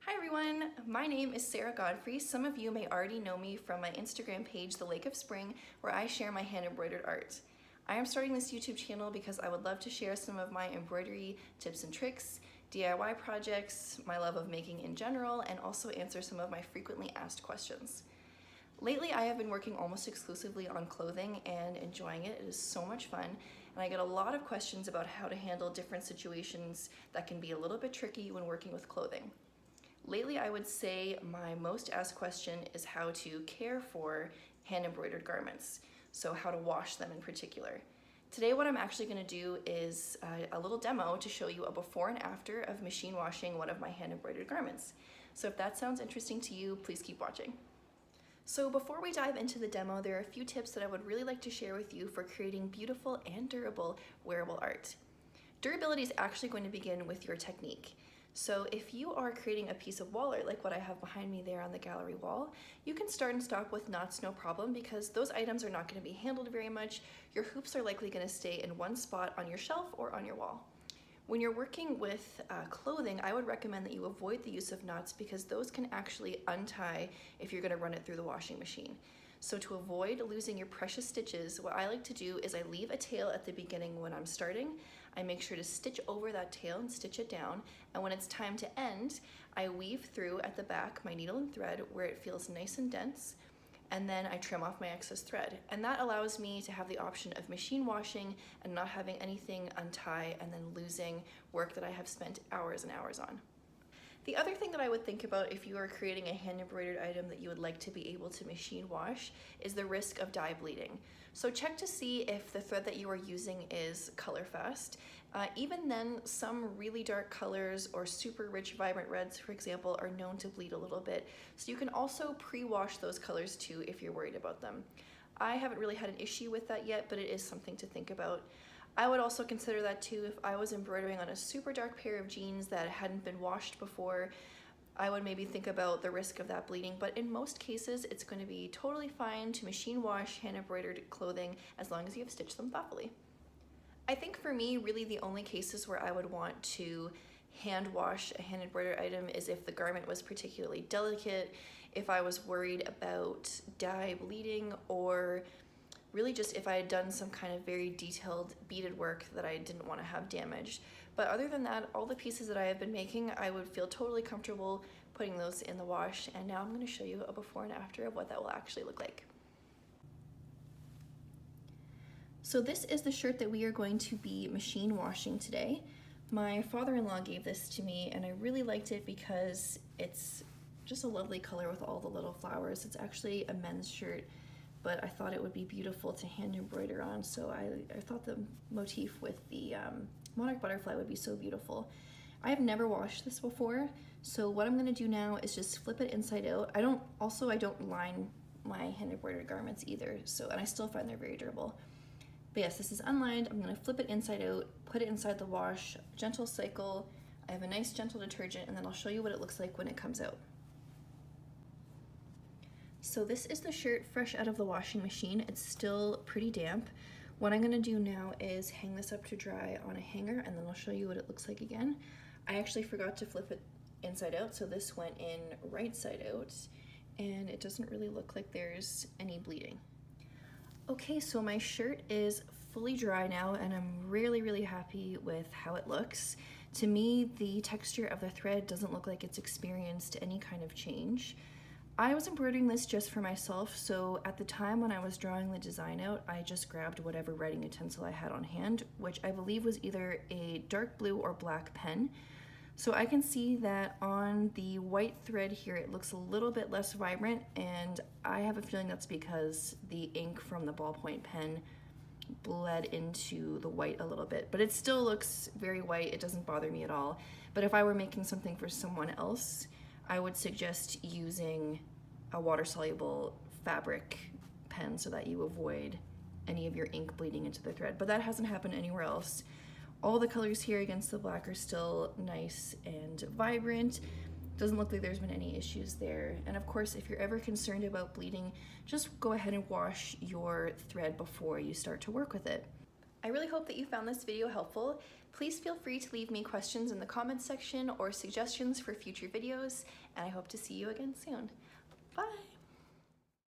Hi everyone, my name is Sarah Godfrey. Some of you may already know me from my Instagram page, The Lake of Spring, where I share my hand embroidered art. I am starting this YouTube channel because I would love to share some of my embroidery tips and tricks, DIY projects, my love of making in general, and also answer some of my frequently asked questions. Lately, I have been working almost exclusively on clothing and enjoying it. It is so much fun, and I get a lot of questions about how to handle different situations that can be a little bit tricky when working with clothing. Lately, I would say my most asked question is how to care for hand embroidered garments, so how to wash them in particular. Today, what I'm actually going to do is a little demo to show you a before and after of machine washing one of my hand embroidered garments. So if that sounds interesting to you, please keep watching. So before we dive into the demo, there are a few tips that I would really like to share with you for creating beautiful and durable wearable art. Durability is actually going to begin with your technique. So if you are creating a piece of wall art like what I have behind me there on the gallery wall, you can start and stop with knots no problem because those items are not going to be handled very much. Your hoops are likely going to stay in one spot on your shelf or on your wall. When you're working with clothing, I would recommend that you avoid the use of knots because those can actually untie if you're going to run it through the washing machine. So to avoid losing your precious stitches, what I like to do is I leave a tail at the beginning when I'm starting. I make sure to stitch over that tail and stitch it down. And when it's time to end, I weave through at the back my needle and thread where it feels nice and dense. And then I trim off my excess thread. And that allows me to have the option of machine washing and not having anything untie and then losing work that I have spent hours and hours on. The other thing that I would think about if you are creating a hand embroidered item that you would like to be able to machine wash is the risk of dye bleeding. So check to see if the thread that you are using is color fast. Even then, some really dark colors or super rich vibrant reds, for example, are known to bleed a little bit. So you can also pre-wash those colors too if you're worried about them. I haven't really had an issue with that yet, but it is something to think about. I would also consider that too if I was embroidering on a super dark pair of jeans that hadn't been washed before. I would maybe think about the risk of that bleeding, but in most cases it's going to be totally fine to machine wash hand embroidered clothing as long as you have stitched them thoughtfully. I think for me, really the only cases where I would want to hand wash a hand embroidered item is if the garment was particularly delicate, if I was worried about dye bleeding, or really just if I had done some kind of very detailed beaded work that I didn't want to have damaged. But other than that, all the pieces that I have been making, I would feel totally comfortable putting those in the wash. And now I'm going to show you a before and after of what that will actually look like. So this is the shirt that we are going to be machine washing today. My father-in-law gave this to me and I really liked it because it's just a lovely color with all the little flowers. It's actually a men's shirt, but I thought it would be beautiful to hand embroider on, so I thought the motif with the monarch butterfly would be so beautiful. I have never washed this before, so what I'm going to do now is just flip it inside out. I don't line my hand embroidered garments either, and I still find they're very durable. But yes, this is unlined. I'm going to flip it inside out, put it inside the wash, gentle cycle. I have a nice gentle detergent, and then I'll show you what it looks like when it comes out. So this is the shirt fresh out of the washing machine. It's still pretty damp. What I'm gonna do now is hang this up to dry on a hanger, and then I'll show you what it looks like again. I actually forgot to flip it inside out, so this went in right side out, and it doesn't really look like there's any bleeding. Okay, so my shirt is fully dry now, and I'm really happy with how it looks. To me, the texture of the thread doesn't look like it's experienced any kind of change. I was embroidering this just for myself, so at the time when I was drawing the design out, I just grabbed whatever writing utensil I had on hand, which I believe was either a dark blue or black pen. So I can see that on the white thread here, it looks a little bit less vibrant, and I have a feeling that's because the ink from the ballpoint pen bled into the white a little bit, but it still looks very white. It doesn't bother me at all. But if I were making something for someone else, I would suggest using a water-soluble fabric pen so that you avoid any of your ink bleeding into the thread. But that hasn't happened anywhere else. All the colors here against the black are still nice and vibrant. Doesn't look like there's been any issues there. And of course, if you're ever concerned about bleeding, just go ahead and wash your thread before you start to work with it. I really hope that you found this video helpful. Please feel free to leave me questions in the comments section or suggestions for future videos, and I hope to see you again soon. Bye!